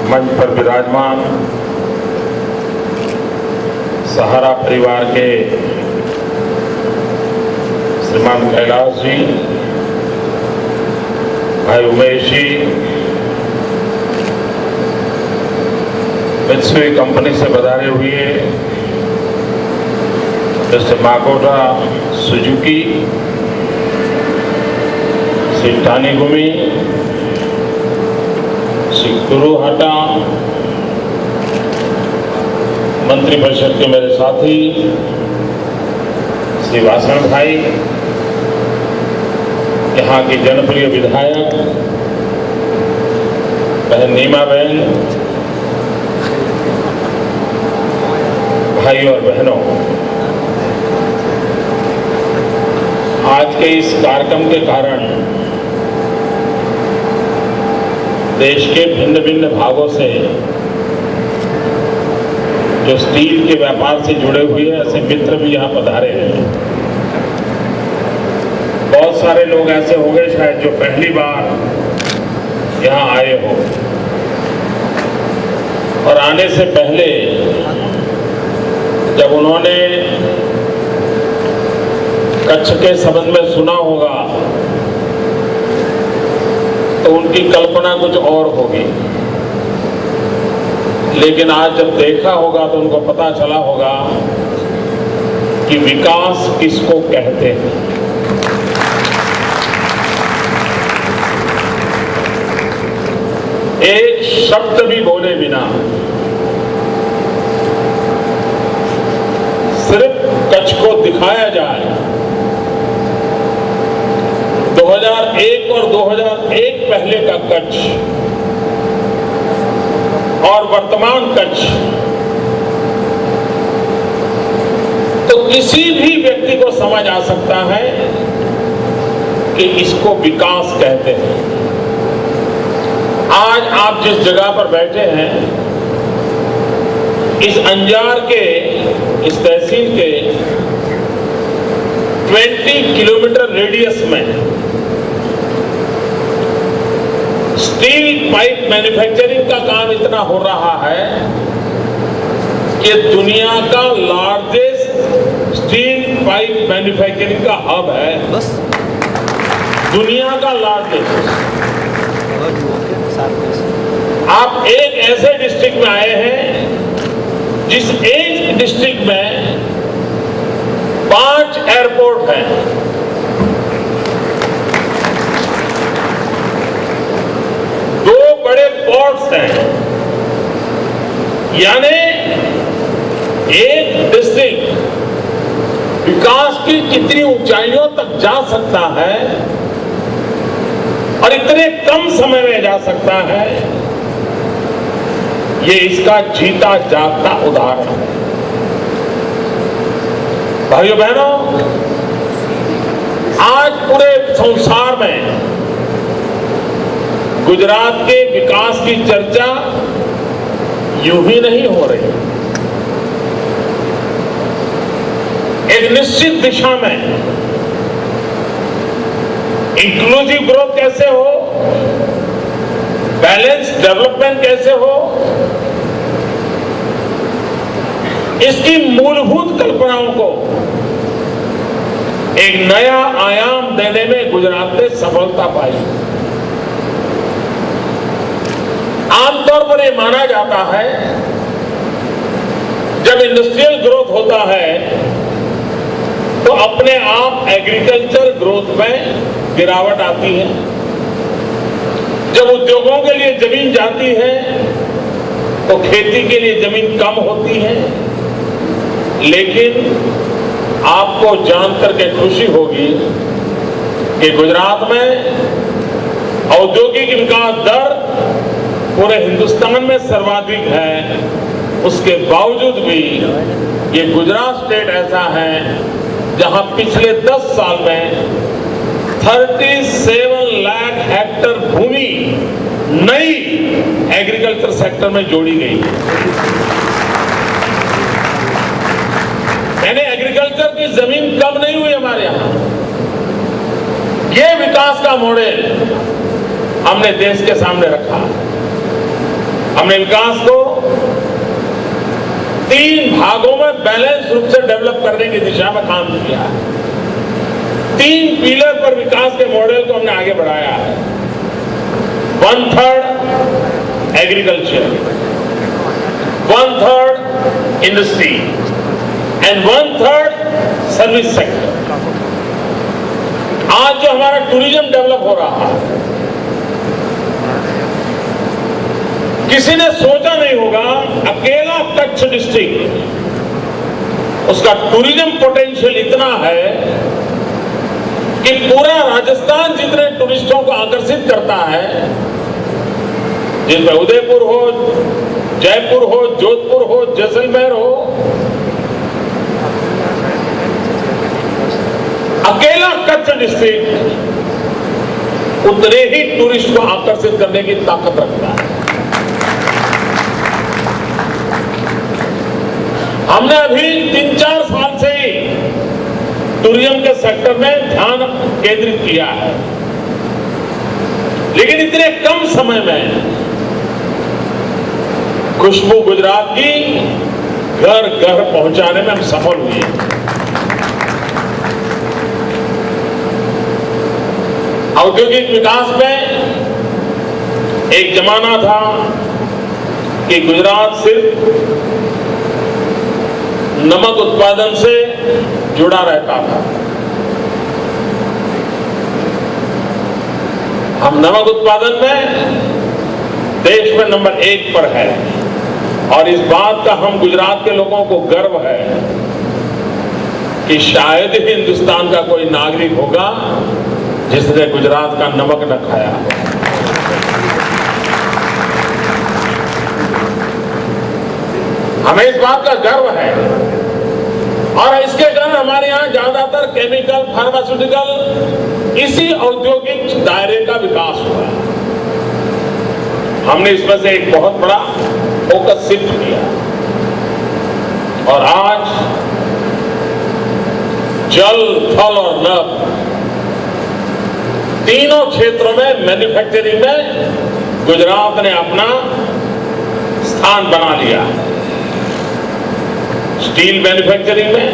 मंच पर विराजमान सहारा परिवार के श्रीमान कैलाश जी, भाई उमेश जी, मित्सुई कंपनी से पधारे हुए मिस्टर माकोटा सुजुकी, श्री टानीगुमी, श्री कुरुहाटा, मंत्री परिषद के मेरे साथी श्री वासण भाई, यहाँ की जनप्रिय विधायक बहन नीमा बहन, भाई और बहनों, आज के इस कार्यक्रम के कारण देश के भिन्न भिन्न भागों से जो स्टील के व्यापार से जुड़े हुए ऐसे मित्र भी यहाँ पधारे हैं। बहुत सारे लोग ऐसे होंगे शायद जो पहली बार यहाँ आए हो और आने से पहले जब उन्होंने कच्छ के संबंध में सुना होगा तो उनकी कल्पना कुछ और होगी, लेकिन आज जब देखा होगा तो उनको पता चला होगा कि विकास किसको कहते हैं। एक शब्द भी बोले बिना सिर्फ कच्छ को दिखाया जाए। 2001 और 2001 पहले का कच्छ और वर्तमान कच्छ तो किसी भी व्यक्ति को समझ आ सकता है कि इसको विकास कहते हैं। आज आप जिस जगह पर बैठे हैं, इस अंजार के, इस तहसील के 20 किलोमीटर रेडियस में स्टील पाइप मैन्युफैक्चरिंग का काम इतना हो रहा है कि दुनिया का लार्जेस्ट स्टील पाइप मैन्युफैक्चरिंग का हब है, बस दुनिया का लार्जेस्ट। आप एक ऐसे डिस्ट्रिक्ट में आए हैं जिस एक डिस्ट्रिक्ट में 5 एयरपोर्ट हैं। पोर्ट्स हैं, यानी एक डिस्ट्रिक्ट विकास की कितनी ऊंचाइयों तक जा सकता है और इतने कम समय में जा सकता है, ये इसका जीता जागता उदाहरण है। भाइयों बहनों, आज पूरे संसार में गुजरात के विकास की चर्चा यूं ही नहीं हो रही। एक निश्चित दिशा में इंक्लूसिव ग्रोथ कैसे हो, बैलेंस डेवलपमेंट कैसे हो, इसकी मूलभूत कल्पनाओं को एक नया आयाम देने में गुजरात ने सफलता पाई। आमतौर पर यह माना जाता है जब इंडस्ट्रियल ग्रोथ होता है तो अपने आप एग्रीकल्चर ग्रोथ में गिरावट आती है। जब उद्योगों के लिए जमीन जाती है तो खेती के लिए जमीन कम होती है। लेकिन आपको जानकर के खुशी होगी कि गुजरात में औद्योगिक विकास दर पूरे हिंदुस्तान में सर्वाधिक है। उसके बावजूद भी ये गुजरात स्टेट ऐसा है जहां पिछले 10 साल में 37 लाख हेक्टेयर भूमि नई एग्रीकल्चर सेक्टर में जोड़ी गई है। यानी एग्रीकल्चर की जमीन कम नहीं हुई हमारे यहां। ये विकास का मॉडल हमने देश के सामने रखा। हमने विकास को 3 भागों में बैलेंस रूप से डेवलप करने की दिशा में काम किया है। 3 पिलर पर विकास के मॉडल को हमने आगे बढ़ाया है। 1/3 agriculture, 1/3 industry and 1/3 service sector. आज जो हमारा टूरिज्म डेवलप हो रहा है, किसी ने सोचा नहीं होगा अकेला कच्छ डिस्ट्रिक्ट उसका टूरिज्म पोटेंशियल इतना है कि पूरा राजस्थान जितने टूरिस्टों को आकर्षित करता है, जिसमें उदयपुर हो, जयपुर हो, जोधपुर हो, जैसलमेर हो, अकेला कच्छ डिस्ट्रिक्ट उतने ही टूरिस्ट को आकर्षित करने की ताकत रखता है। हमने अभी 3-4 साल से ही टूरिज्म के सेक्टर में ध्यान केंद्रित किया है, लेकिन इतने कम समय में खुशबू गुजरात की घर घर पहुंचाने में हम सफल हुए। औद्योगिक विकास में एक जमाना था कि गुजरात सिर्फ नमक उत्पादन से जुड़ा रहता था। हम नमक उत्पादन में देश में नंबर 1 पर है और इस बात का हम गुजरात के लोगों को गर्व है कि शायद ही हिंदुस्तान का कोई नागरिक होगा जिसने गुजरात का नमक न खाया। हमें इस बात का गर्व है और इसके कारण हमारे यहां ज्यादातर केमिकल, फार्मास्यूटिकल इसी औद्योगिक दायरे का विकास हुआ। हमने इसमें से एक बहुत बड़ा फोकस शिफ्ट किया और आज जल, थल और नभ तीनों क्षेत्रों में मैन्युफैक्चरिंग में गुजरात ने अपना स्थान बना लिया है। स्टील मैन्युफैक्चरिंग में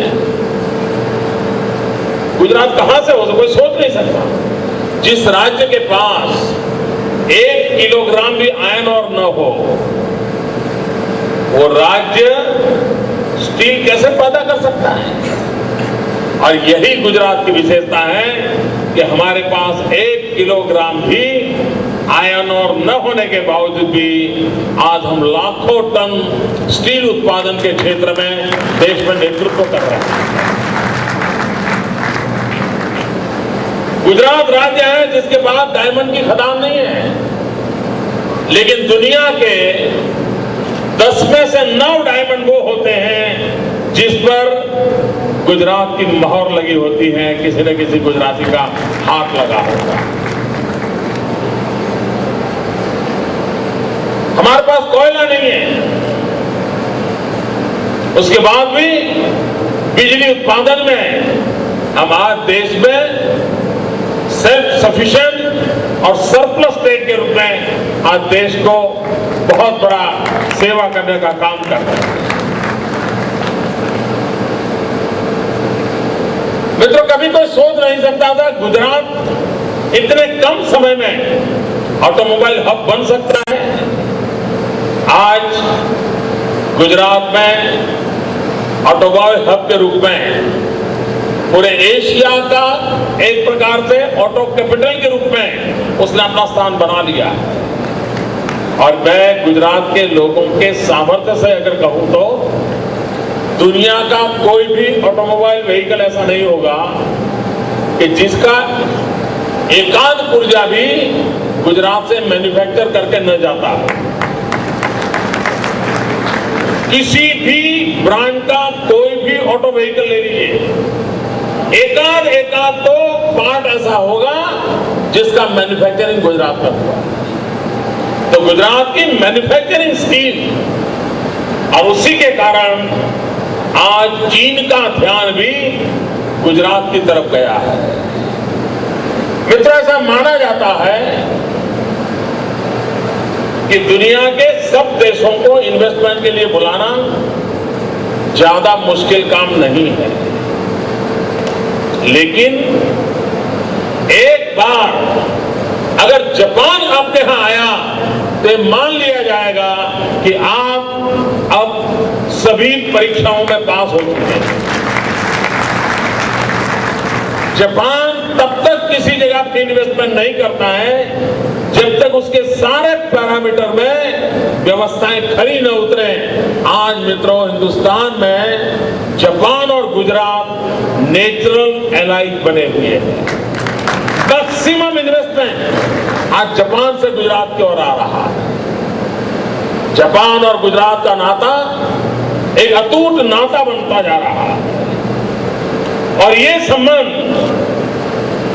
गुजरात कहां से हो, कोई सोच नहीं सकता। जिस राज्य के पास 1 किलोग्राम भी आयरन और न हो, वो राज्य स्टील कैसे पैदा कर सकता है? और यही गुजरात की विशेषता है कि हमारे पास 1 किलोग्राम भी आयरन और न होने के बावजूद भी आज हम लाखों टन स्टील उत्पादन के क्षेत्र में देश में नेतृत्व कर रहे हैं। गुजरात राज्य है जिसके पास डायमंड की खदान नहीं है, लेकिन दुनिया के 10 में से 9 डायमंड वो होते हैं जिस पर गुजरात की मोहर लगी होती है, किसी न किसी गुजराती का हाथ लगा होता है। हमारे पास कोयला नहीं है, उसके बाद भी बिजली उत्पादन में हम आज देश में सेल्फ सफिशिएंट और सरप्लस स्टेट के रूप में आज देश को बहुत बड़ा सेवा करने का काम कर रहे हैं। मित्रों, कभी कोई सोच नहीं सकता था गुजरात इतने कम समय में ऑटोमोबाइल हब बन सकता है। आज गुजरात में ऑटोमोबाइल हब के रूप में पूरे एशिया का एक प्रकार से ऑटो कैपिटल के रूप में उसने अपना स्थान बना लिया है। और मैं गुजरात के लोगों के सामर्थ्य से अगर कहूं तो दुनिया का कोई भी ऑटोमोबाइल व्हीकल ऐसा नहीं होगा कि जिसका एकाध पुर्जा भी गुजरात से मैन्युफैक्चर करके न जाता। किसी भी ब्रांड का कोई भी ऑटो व्हीकल ले लीजिए, एकाध तो पार्ट ऐसा होगा जिसका मैन्युफैक्चरिंग गुजरात में हुआ। तो गुजरात की मैन्युफैक्चरिंग स्किल और उसी के कारण आज चीन का ध्यान भी गुजरात की तरफ गया है। मित्रों, ऐसा माना जाता है कि दुनिया के सब देशों को इन्वेस्टमेंट के लिए बुलाना ज्यादा मुश्किल काम नहीं है, लेकिन एक बार अगर जापान आपके यहां आया तो मान लिया जाएगा कि आप अब सभी परीक्षाओं में पास हो चुके हैं। जापान तब तक किसी जगह पे इन्वेस्टमेंट नहीं करता है जब तक उसके सारे पैरामीटर में व्यवस्थाएं खरी न उतरे। आज मित्रों, हिंदुस्तान में जापान और गुजरात नेचुरल एलाइज बने हुए हैं। मैक्सिमम इन्वेस्टमेंट आज जापान से गुजरात की ओर आ रहा है। जापान और गुजरात का नाता एक अटूट नाता बनता जा रहा है और ये संबंध,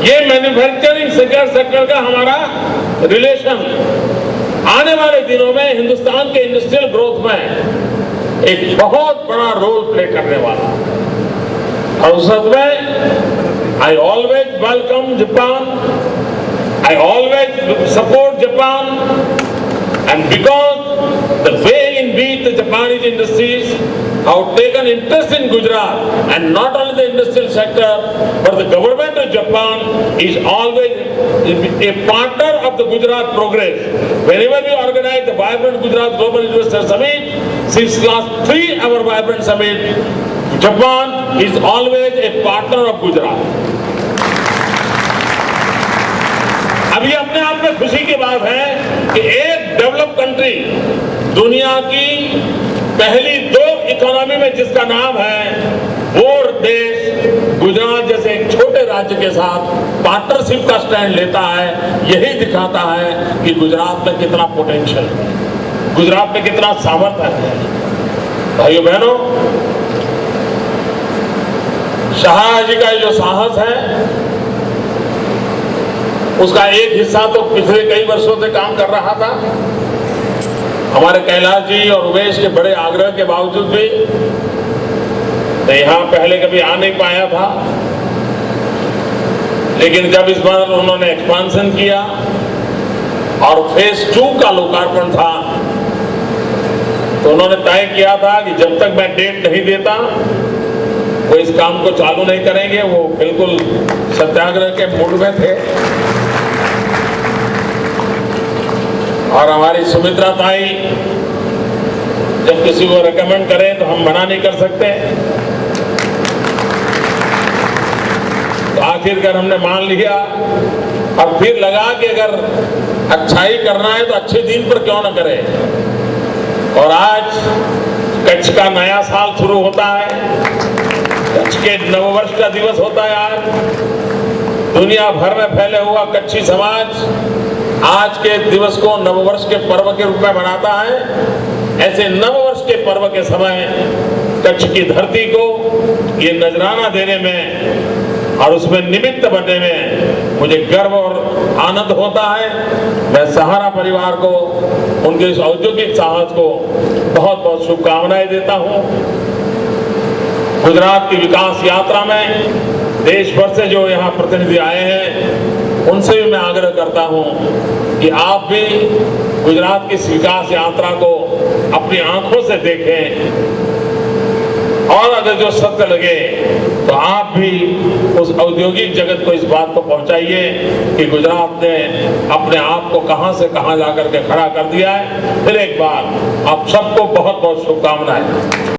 ये मैन्युफैक्चरिंग सेक्टर का हमारा रिलेशन आने वाले दिनों में हिंदुस्तान के इंडस्ट्रियल ग्रोथ में एक बहुत बड़ा रोल प्ले करने वाला है। और उस में I always welcome Japan, I always support Japan, and because the way in which the Japanese industries have taken interest in Gujarat, and not only the industrial sector, but the government of Japan is always a partner of the Gujarat progress. Whenever we organize the Vibrant Gujarat Global Investor Summit, since last 3 our Vibrant Summit, Japan is always a partner of Gujarat. अभी अपने आप में खुशी की बात है कि एक डेवलप कंट्री, दुनिया की पहली 2 इकोनॉमी में जिसका नाम है, वो देश गुजरात जैसे एक छोटे राज्य के साथ पार्टनरशिप का स्टैंड लेता है। यही दिखाता है कि गुजरात में कितना पोटेंशियल है, गुजरात में कितना सामर्थ्य है। भाइयों बहनों, शाह जी का जो साहस है उसका एक हिस्सा तो पिछले कई वर्षों से काम कर रहा था। हमारे कैलाश जी और उमेश के बड़े आग्रह के बावजूद भी मैं यहां पहले कभी आ नहीं पाया था, लेकिन जब इस बार उन्होंने एक्सपांशन किया और फेज 2 का लोकार्पण था, तो उन्होंने तय किया था कि जब तक मैं डेट नहीं देता वो इस काम को चालू नहीं करेंगे। वो बिल्कुल सत्याग्रह के मूड में थे। और हमारी सुमित्रा ताई जब किसी को रेकमेंड करें तो हम मना नहीं कर सकते, तो आखिरकार हमने मान लिया। और फिर लगा कि अगर अच्छाई करना है तो अच्छे दिन पर क्यों न करें। और आज कच्छ का नया साल शुरू होता है, कच्छ के नववर्ष का दिवस होता है। आज दुनिया भर में फैले हुआ कच्छी समाज आज के दिवस को नववर्ष के पर्व के रूप में मनाता है। ऐसे नववर्ष के पर्व के समय कच्छ की धरती को ये नजराना देने में और उसमें निमित्त बनने में मुझे गर्व और आनंद होता है। मैं सहारा परिवार को, उनके इस औद्योगिक साहस को बहुत बहुत शुभकामनाएं देता हूं। गुजरात की विकास यात्रा में देश भर से जो यहाँ प्रतिनिधि आए हैं उनसे भी मैं आग्रह करता हूं कि आप भी गुजरात की इस विकास यात्रा को अपनी आंखों से देखें और अगर जो सत्य लगे तो आप भी उस औद्योगिक जगत को इस बात को पहुंचाइए कि गुजरात ने अपने आप को कहां से कहां जाकर के खड़ा कर दिया है। फिर एक बार आप सबको बहुत बहुत शुभकामनाएं।